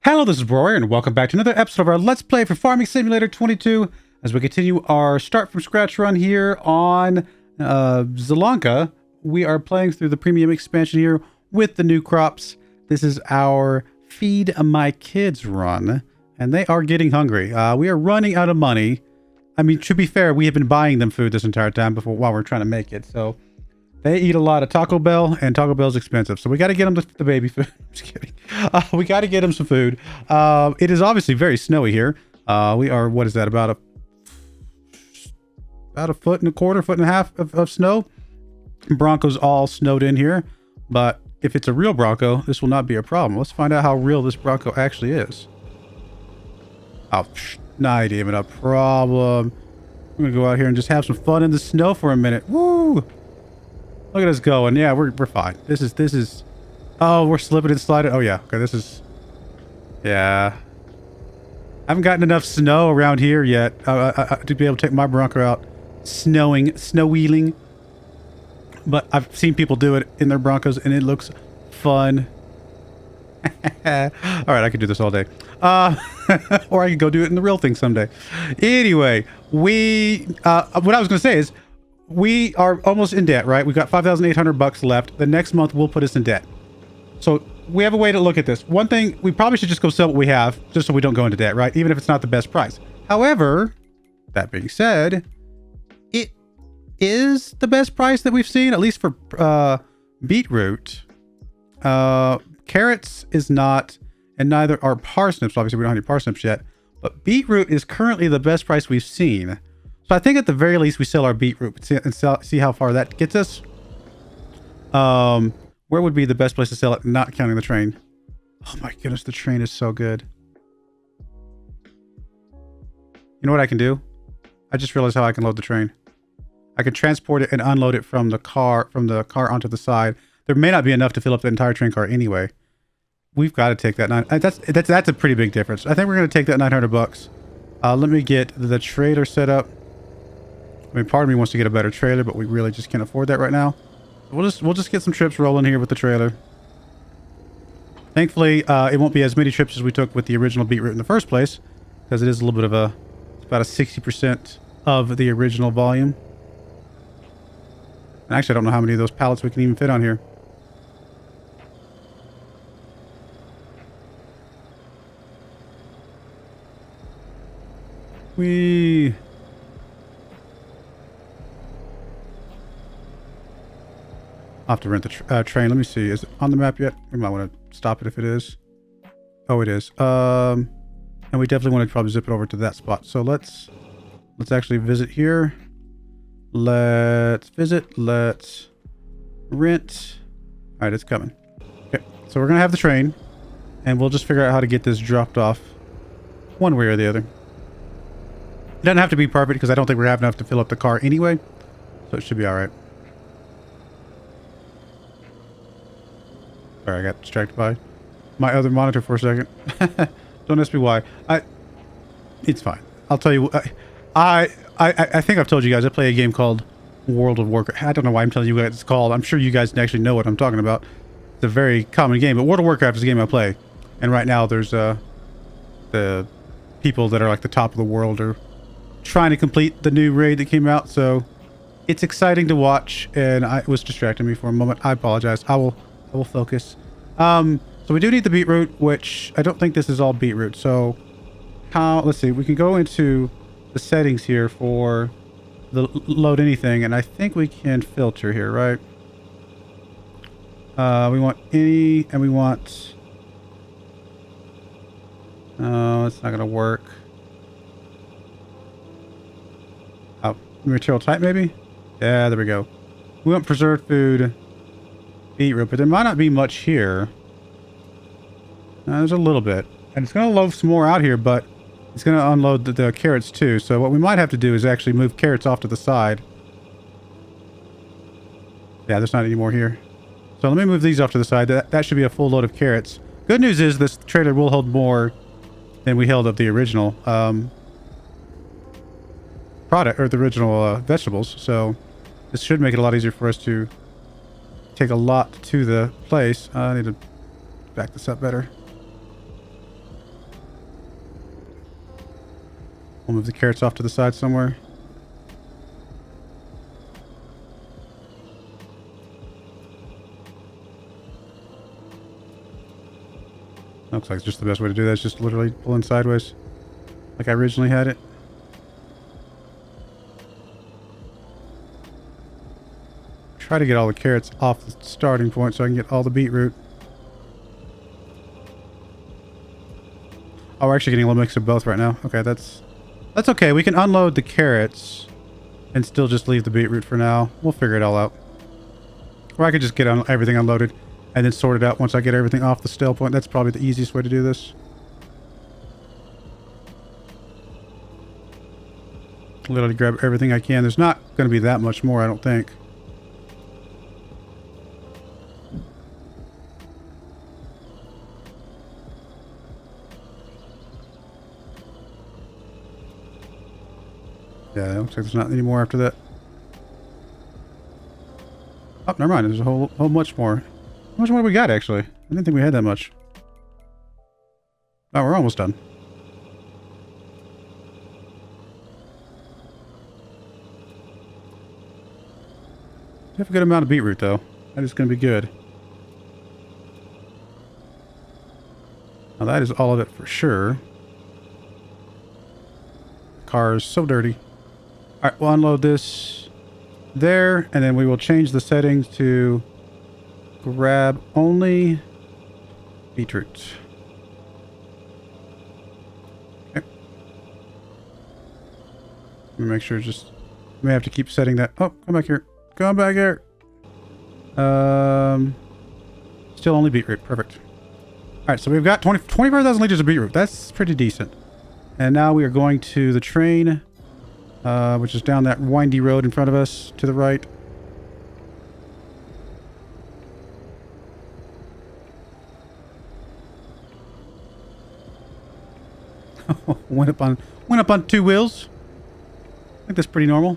Hello, this is Broyar, and welcome back to another episode of our Let's Play for Farming Simulator 22 as we continue our start from scratch run here on Zielonka. We are playing through the premium expansion here with the new crops. This is our Feed My Kids run, and they are getting hungry. We are running out of money. I mean, to be fair, we have been buying them food this entire time while we're trying to make it, so they eat a lot of Taco Bell, and Taco Bell's expensive, so we got to get them the baby food. I'm just kidding. We got to get them some food. It is obviously very snowy here. We are, what is that, about a foot and a quarter, foot and a half of snow. Bronco's all snowed in here, but if it's a real Bronco, this will not be a problem. Let's find out how real this Bronco actually is. Oh, not even a problem. I'm gonna go out here and just have some fun in the snow for a minute. Woo! Look at us going. Yeah, we're fine. This is. Oh, we're slipping and sliding. Oh yeah. Okay, this is. Yeah. I haven't gotten enough snow around here yet to be able to take my Bronco out snow wheeling. But I've seen people do it in their Broncos, and it looks fun. All right, I could do this all day. Or I could go do it in the real thing someday. Anyway, what I was going to say is, we are almost in debt, right? We've got $5,800 left. The next month will put us in debt. So we have a way to look at this. One thing, we probably should just go sell what we have, just so we don't go into debt, right? Even if it's not the best price. However, that being said, it is the best price that we've seen, at least for beetroot. Carrots is not, and neither are parsnips. Obviously, we don't have any parsnips yet. But beetroot is currently the best price we've seen. So I think at the very least we sell our beetroot and see how far that gets us. Where would be the best place to sell it, not counting the train? Oh my goodness, the train is so good. You know what I can do? I just realized how I can load the train. I can transport it and unload it from the car onto the side. There may not be enough to fill up the entire train car anyway. We've got to take that that's a pretty big difference. I think we're going to take that $900. Let me get the trailer set up. I mean, part of me wants to get a better trailer, but we really just can't afford that right now. We'll just get some trips rolling here with the trailer. Thankfully, it won't be as many trips as we took with the original beetroot in the first place, because it is a little bit of it's about a 60% of the original volume. And actually, I don't know how many of those pallets we can even fit on here. I'll have to rent the train. Let me see. Is it on the map yet? We might want to stop it if it is. Oh, it is. And we definitely want to probably zip it over to that spot. So let's actually visit here. Let's visit. Let's rent. All right, it's coming. Okay, so we're gonna have the train, and we'll just figure out how to get this dropped off, one way or the other. It doesn't have to be perfect because I don't think we're having enough to fill up the car anyway, so it should be all right. Sorry, I got distracted by my other monitor for a second. Don't ask me why. It's fine. I'll tell you. I think I've told you guys I play a game called World of Warcraft. I don't know why I'm telling you what it's called. I'm sure you guys actually know what I'm talking about. It's a very common game, but World of Warcraft is a game I play. And right now there's the people that are like the top of the world are trying to complete the new raid that came out. So it's exciting to watch, and it was distracting me for a moment. I apologize. I will focus. So we do need the beetroot, which I don't think this is all beetroot. So let's see, we can go into the settings here for the load anything, and I think we can filter here, right? We want any, and we want it's not gonna work. Material type maybe. Yeah, there we go. We want preserved food, beetroot, but there might not be much here. There's a little bit, and it's going to load some more out here, but it's going to unload the carrots too. So what we might have to do is actually move carrots off to the side. Yeah, there's not any more here. So let me move these off to the side. That should be a full load of carrots. Good news is this trailer will hold more than we held of the original product, or the original vegetables. So this should make it a lot easier for us to take a lot to the place. I need to back this up better. We'll move the carrots off to the side somewhere. Looks like it's just the best way to do that. It's just literally pulling sideways like I originally had it. Try to get all the carrots off the starting point so I can get all the beetroot. Oh, we're actually getting a little mix of both right now. Okay, that's okay. We can unload the carrots and still just leave the beetroot for now. We'll figure it all out. Or I could just get everything unloaded and then sort it out once I get everything off the stale point. That's probably the easiest way to do this. Literally grab everything I can. There's not going to be that much more, I don't think. Yeah, it looks like there's not any more after that. Oh, never mind. There's a whole much more. How much more do we got, actually? I didn't think we had that much. Oh, we're almost done. We have a good amount of beetroot, though. That is going to be good. Now, that is all of it for sure. The car is so dirty. All right, we'll unload this there, and then we will change the settings to grab only beetroot. Okay. Let me make sure just... may have to keep setting that... Oh, come back here. Come back here. Still only beetroot. Perfect. Alright, so we've got 24,000 liters of beetroot. That's pretty decent. And now we are going to the train, which is down that windy road in front of us to the right. went up on two wheels. I think that's pretty normal.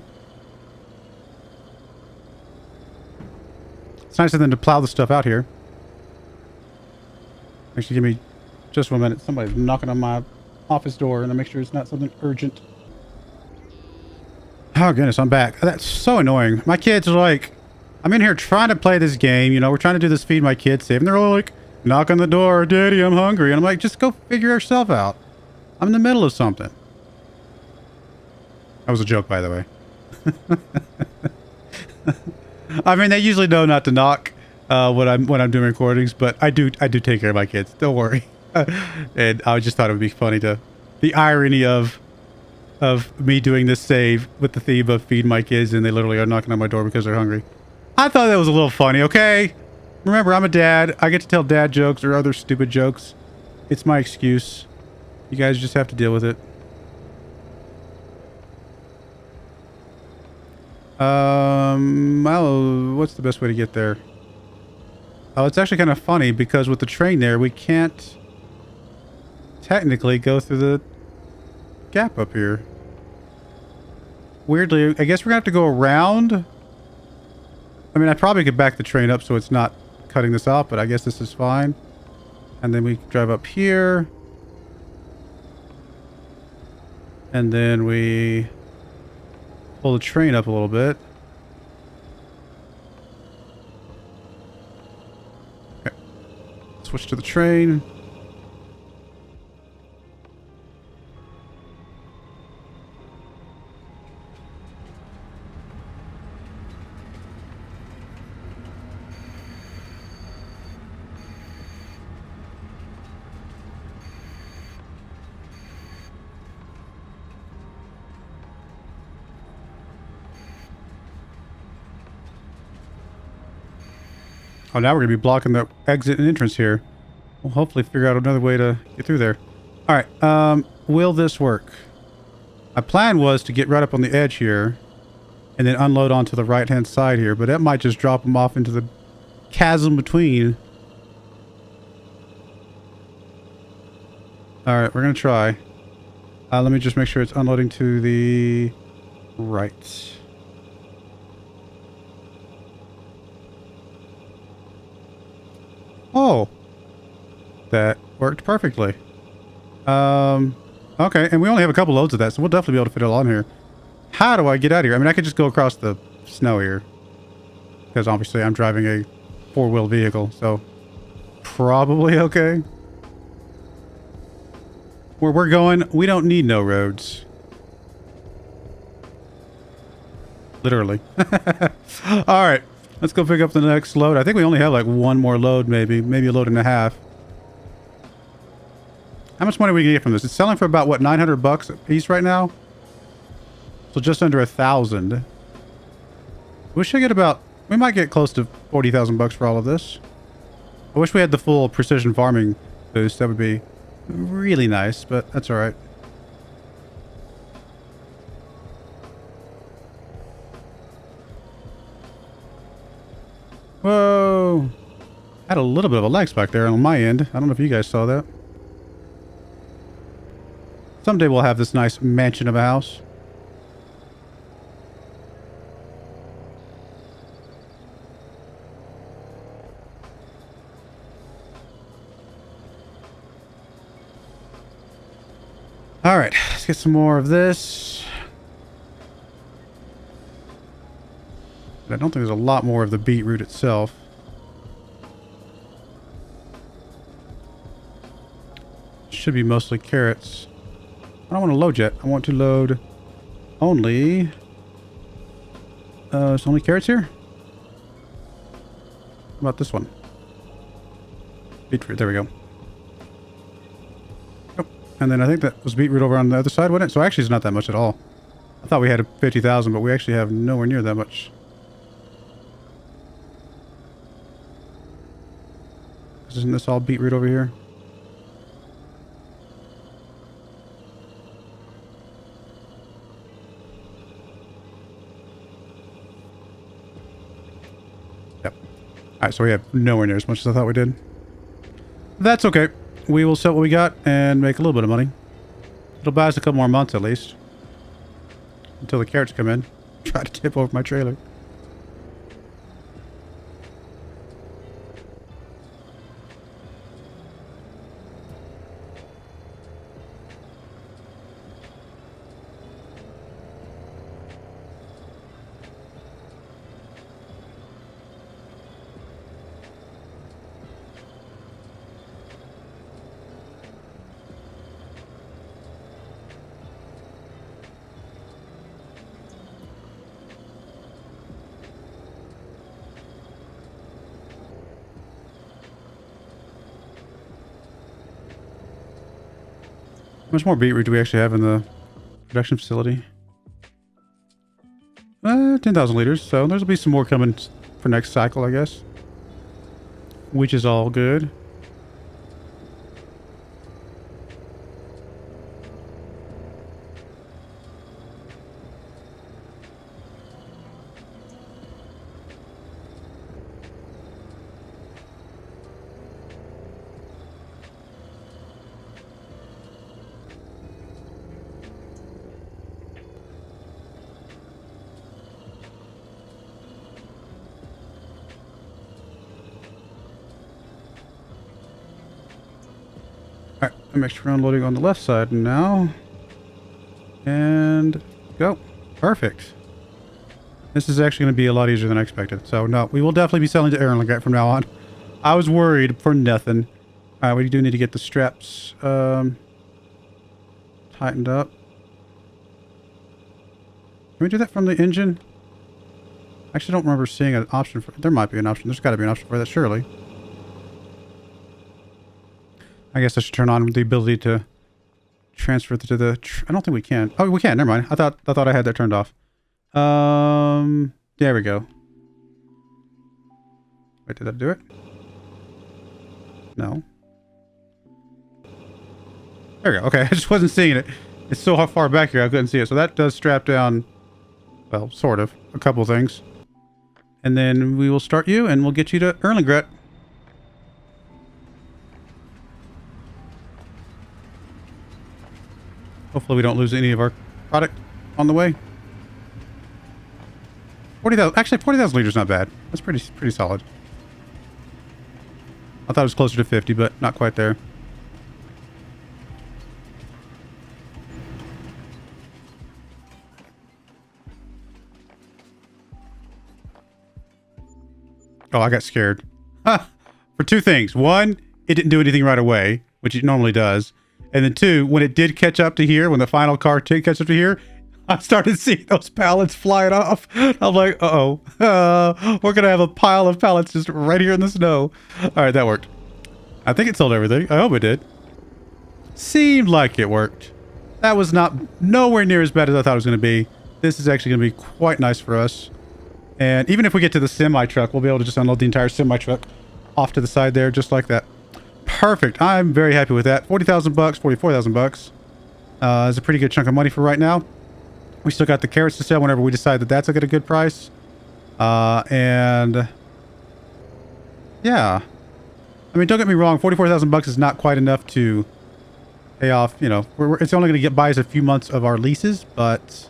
It's nice of them to plow the stuff out here. Actually, give me just 1 minute. Somebody's knocking on my office door, and I'll make sure it's not something urgent. Oh, goodness, I'm back. That's so annoying. My kids are like, I'm in here trying to play this game. You know, we're trying to do this Feed My Kids save. And they're all like, knock on the door. Daddy, I'm hungry. And I'm like, just go figure yourself out. I'm in the middle of something. That was a joke, by the way. I mean, they usually know not to knock when I'm doing recordings, but I do take care of my kids. Don't worry. And I just thought it would be funny to the irony of me doing this save with the theme of Feed My Kids, and they literally are knocking on my door because they're hungry. I thought that was a little funny. Okay, remember, I'm a dad. I get to tell dad jokes or other stupid jokes. It's my excuse. You guys just have to deal with it. Well, what's the best way to get there? Oh, it's actually kind of funny because with the train there, we can't technically go through the gap up here. Weirdly, I guess we're gonna have to go around. I mean, I probably could back the train up so it's not cutting this off, but I guess this is fine. And then we drive up here. And then we pull the train up a little bit. Okay. Switch to the train. Oh, now we're going to be blocking the exit and entrance here. We'll hopefully figure out another way to get through there. Alright, will this work? My plan was to get right up on the edge here and then unload onto the right-hand side here, but that might just drop them off into the chasm between. Alright, we're going to try. Let me just make sure it's unloading to the right. Oh, that worked perfectly. Okay, and we only have a couple loads of that, so we'll definitely be able to fit it all on here. How do I get out of here? I mean, I could just go across the snow here. Because obviously I'm driving a four-wheel vehicle, so probably okay. Where we're going, we don't need no roads. Literally. Alright, let's go pick up the next load. I think we only have like one more load, maybe a load and a half. How much money are we gonna get from this? It's selling for about, what, 900 bucks a piece right now? So just under 1,000. We should get about... We might get close to 40,000 bucks for all of this. I wish we had the full precision farming boost. That would be really nice, but that's alright. Whoa! Had a little bit of a lag spike there on my end. I don't know if you guys saw that. Someday we'll have this nice mansion of a house. Alright, let's get some more of this. But I don't think there's a lot more of the beetroot itself. Should be mostly carrots. I don't want to load yet. I want to load only... there's only carrots here? How about this one? Beetroot, there we go. And then I think that was beetroot over on the other side, wasn't it? So actually it's not that much at all. I thought we had 50,000, but we actually have nowhere near that much. Isn't this all beetroot over here? Yep. Alright, so we have nowhere near as much as I thought we did. That's okay. We will sell what we got and make a little bit of money. It'll buy us a couple more months at least. Until the carrots come in. Try to tip over my trailer. How much more beetroot do we actually have in the production facility? 10,000 liters. So there'll be some more coming for next cycle, I guess. Which is all good. Alright, I'm extra unloading on the left side now. And go. Perfect. This is actually going to be a lot easier than I expected. So, no, we will definitely be selling to Zielonka from now on. I was worried for nothing. Alright, we do need to get the straps tightened up. Can we do that from the engine? I actually don't remember seeing an option for... There might be an option. There's got to be an option for that, surely. I guess I should turn on the ability to transfer it to the... I don't think we can. Oh, we can. Never mind. I thought I had that turned off. There we go. Wait, did that do it? No. There we go. Okay, I just wasn't seeing it. It's so far back here, I couldn't see it. So that does strap down, well, sort of, a couple things. And then we will start you, and we'll get you to Zielonka. Hopefully we don't lose any of our product on the way. 40,000. Actually, 40,000 liters is not bad. That's pretty solid. I thought it was closer to 50, but not quite there. Oh, I got scared. For two things. One, it didn't do anything right away, which it normally does. And then two, when it did catch up to here, when the final car did catch up to here, I started seeing those pallets flying off. I'm like, uh-oh. We're going to have a pile of pallets just right here in the snow. All right, that worked. I think it sold everything. I hope it did. Seemed like it worked. That was nowhere near as bad as I thought it was going to be. This is actually going to be quite nice for us. And even if we get to the semi-truck, we'll be able to just unload the entire semi-truck off to the side there, just like that. Perfect. I'm very happy with that. 40,000 bucks, 44,000 bucks. Is a pretty good chunk of money for right now. We still got the carrots to sell whenever we decide that that's a good price. And yeah. I mean, don't get me wrong. 44,000 bucks is not quite enough to pay off. You know, it's only going to buy us a few months of our leases, but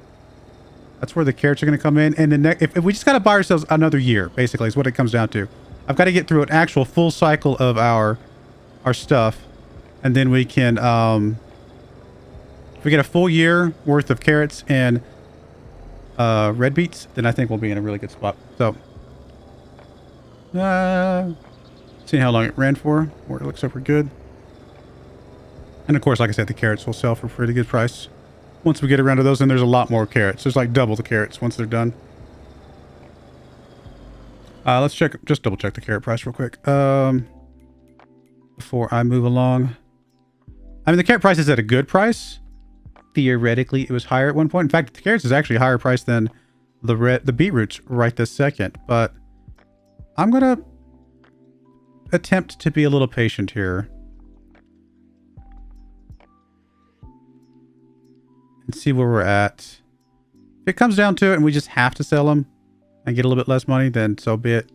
that's where the carrots are going to come in. And then if we just got to buy ourselves another year, basically, is what it comes down to. I've got to get through an actual full cycle of our stuff, and then we can if we get a full year worth of carrots and red beets, then I think we'll be in a really good spot. So seeing how long it ran for, where it looks super good. And of course, like I said, the carrots will sell for a pretty good price once we get around to those. And there's a lot more carrots. There's like double the carrots once they're done. Let's just double check the carrot price real quick before I move along. I mean, the carrot price is at a good price. Theoretically, it was higher at one point. In fact, the carrots is actually a higher price than the beetroots right this second. But I'm gonna attempt to be a little patient here and see where we're at. If it comes down to it and we just have to sell them and get a little bit less money, then so be it.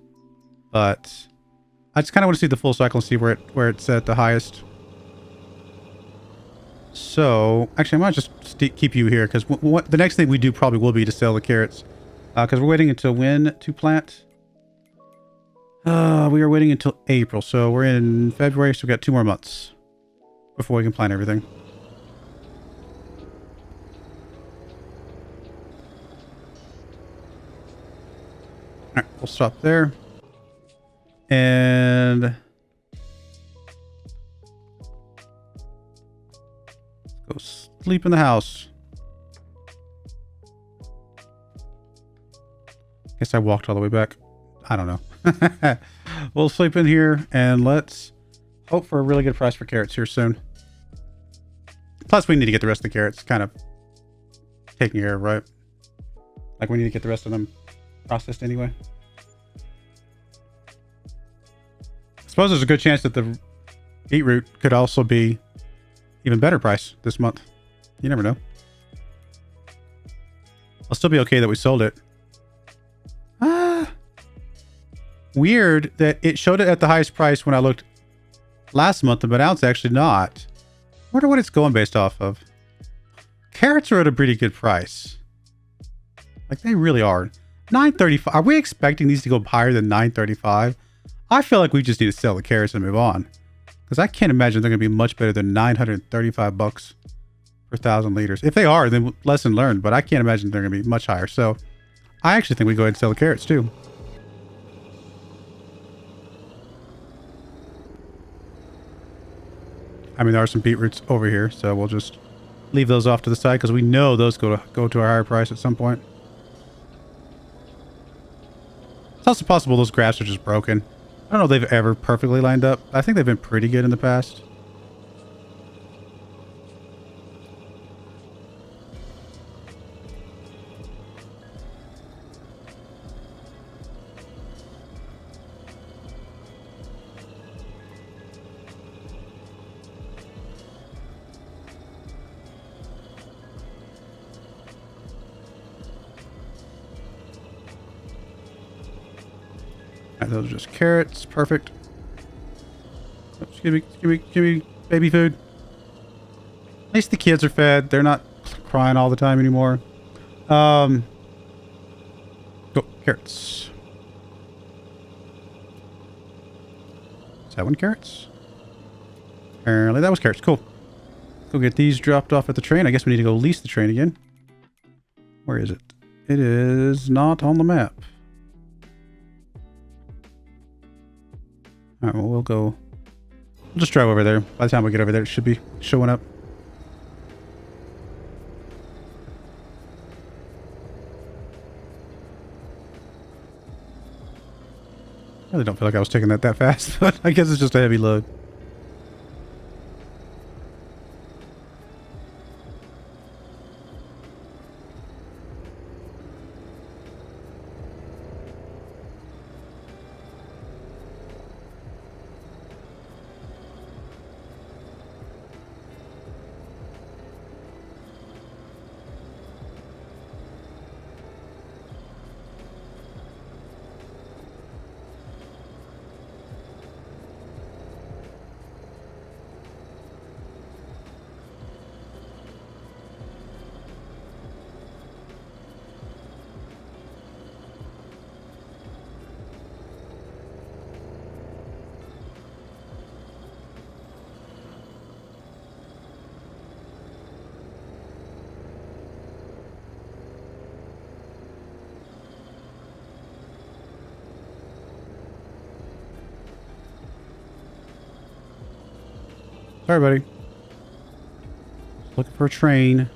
But I just kind of want to see the full cycle and see where it's at the highest. So actually, I might just keep you here, because the next thing we do probably will be to sell the carrots, because we're waiting until when to plant. We are waiting until April, so we're in February, so we've got 2 more months before we can plant everything. All right, we'll stop there. And go sleep in the house. Guess I walked all the way back. I don't know. We'll sleep in here and let's hope for a really good price for carrots here soon. Plus, we need to get the rest of the carrots kind of taken care of, right? Like, we need to get the rest of them processed anyway. I suppose there's a good chance that the beetroot could also be even better price this month. You never know. I'll still be okay that we sold it. Weird that it showed it at the highest price when I looked last month, but now it's actually not. I wonder what it's going based off of. Carrots are at a pretty good price. Like, they really are. $9.35. Are we expecting these to go higher than $9.35? I feel like we just need to sell the carrots and move on, because I can't imagine they're going to be much better than 935 bucks per 1,000 liters. If they are, then lesson learned, but I can't imagine they're going to be much higher. So I actually think we go ahead and sell the carrots too. I mean, there are some beetroots over here, so we'll just leave those off to the side, because we know those go to a higher price at some point. It's also possible those graphs are just broken. I don't know if they've ever perfectly lined up. I think they've been pretty good in the past. Those are just carrots. Perfect. Oops, give me baby food. At least the kids are fed. They're not crying all the time anymore. Go carrots. Is that one carrots? Apparently that was carrots. Cool. Go get these dropped off at the train. I guess we need to go lease the train again. Where is it? It is not on the map. All right, well, we'll go. We'll just drive over there. By the time we get over there, it should be showing up. I really don't feel like I was taking that fast, but I guess it's just a heavy load. Sorry, buddy. Looking for a train.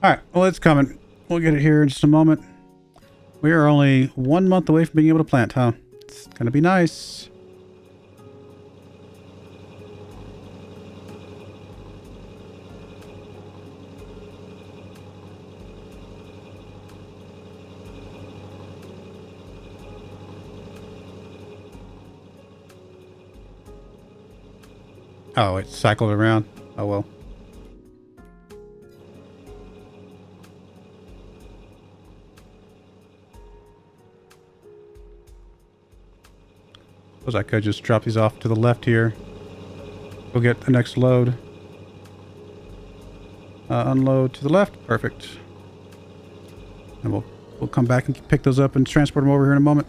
All right, well, it's coming. We'll get it here in just a moment. We are only 1 month away from being able to plant, huh? It's gonna be nice. Oh, it cycled around. Oh, well. Suppose I could just drop these off to the left here. Go get the next load. Unload to the left. Perfect. And we'll come back and pick those up and transport them over here in a moment.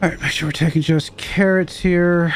All right, make sure we're taking just carrots here.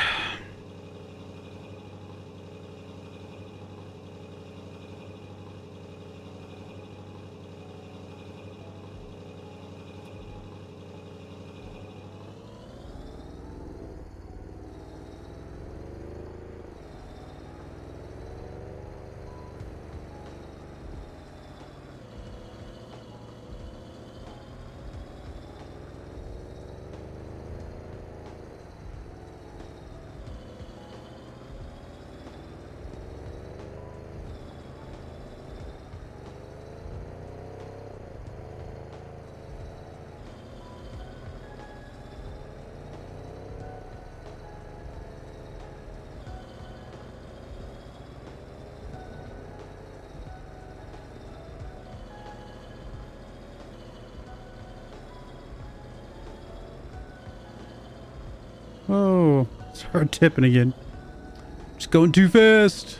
Oh, start tipping again. Just going too fast.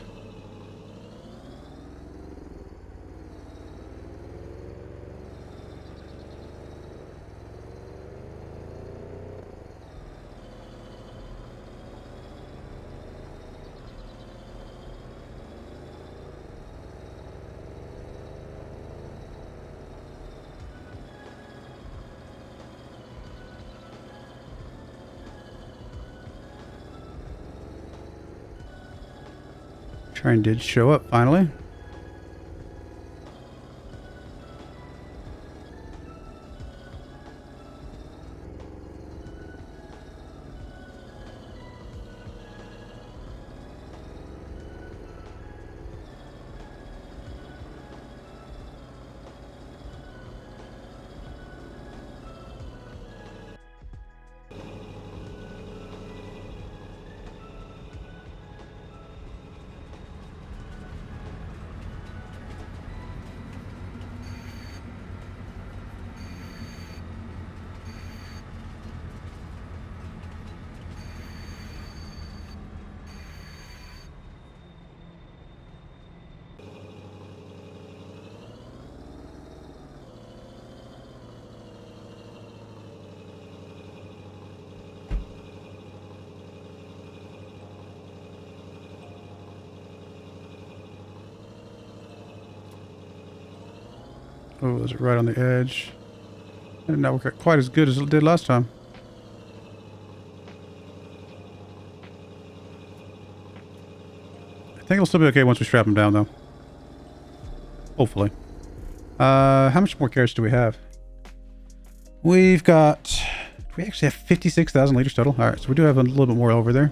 Train did show up finally. Oh, is it right on the edge? It did not work out quite as good as it did last time. I think it'll still be okay once we strap him down, though. Hopefully. How much more carrots do we have? We've got... We actually have 56,000 liters total. Alright, so we do have a little bit more over there.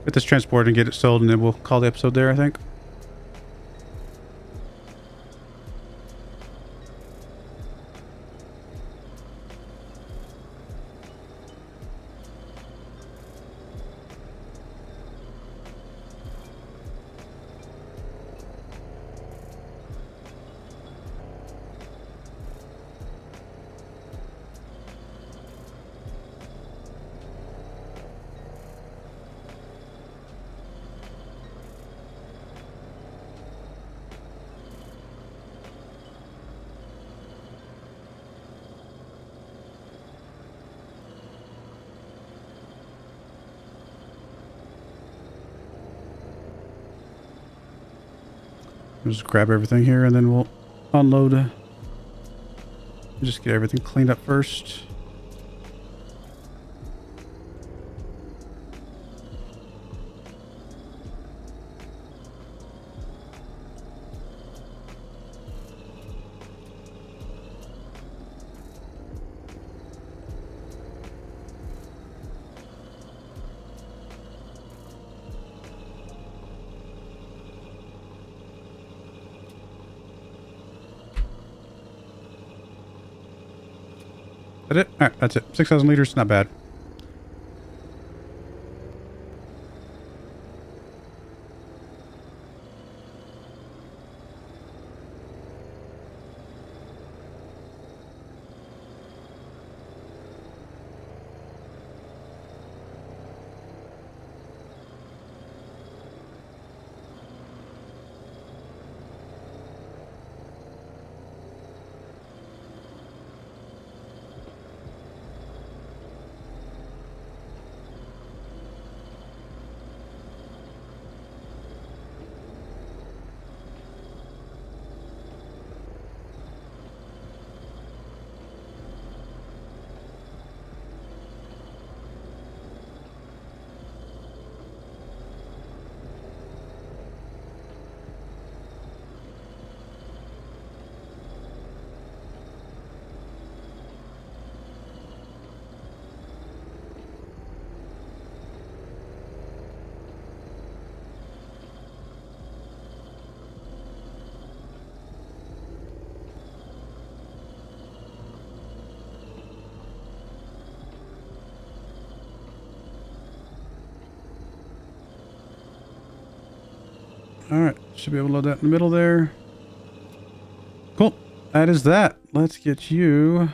Get this transported and get it sold, and then we'll call the episode there, I think. We'll just grab everything here and then we'll unload. Just get everything cleaned up first. That it? Alright, that's it. 6,000 liters, not bad. All right, should be able to load that in the middle there. Cool. That is that. Let's get you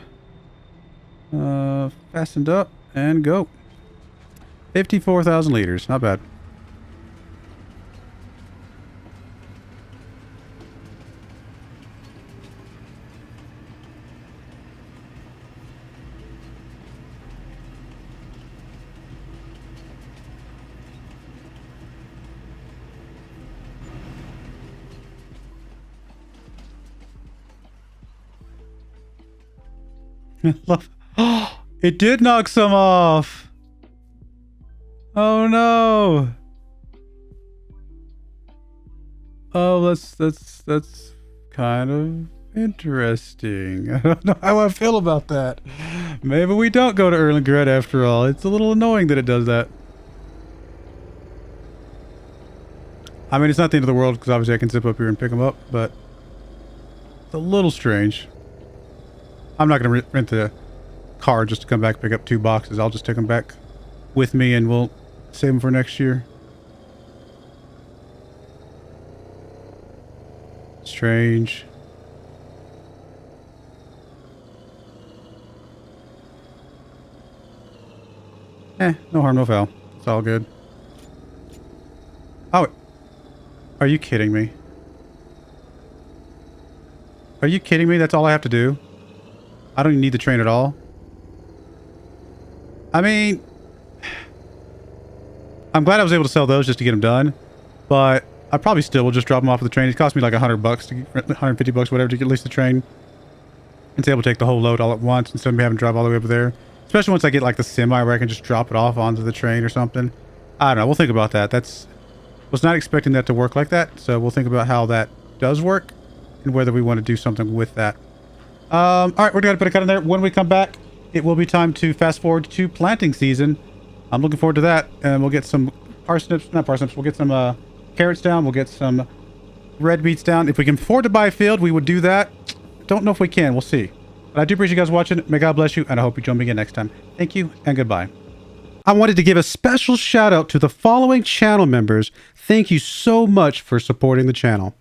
fastened up and go. 54,000 liters. Not bad. Oh, it did knock some off. Oh no. Oh, that's kind of interesting. I don't know how I feel about that. Maybe we don't go to Erlengrad after all. It's a little annoying that it does that. I mean, it's not the end of the world because obviously I can zip up here and pick them up, but it's a little strange. I'm not going to rent the car just to come back and pick up 2 boxes. I'll just take them back with me and we'll save them for next year. Strange. No harm, no foul. It's all good. Oh, are you kidding me? Are you kidding me? That's all I have to do? I don't even need the train at all. I mean, I'm glad I was able to sell those just to get them done, but I probably still will just drop them off of the train. It cost me like $100 to get, $150, whatever, to get at least the train. And to be able to take the whole load all at once instead of me having to drive all the way over there. Especially once I get like the semi where I can just drop it off onto the train or something. I don't know. We'll think about that. Was not expecting that to work like that. So we'll think about how that does work and whether we want to do something with that. All right, we're going to put a cut in there. When we come back, it will be time to fast forward to planting season. I'm looking forward to that. And we'll get some not parsnips. We'll get some carrots down. We'll get some red beets down. If we can afford to buy a field, we would do that. Don't know if we can. We'll see. But I do appreciate you guys watching. May God bless you, and I hope you join me again next time. Thank you, and goodbye. I wanted to give a special shout out to the following channel members. Thank you so much for supporting the channel.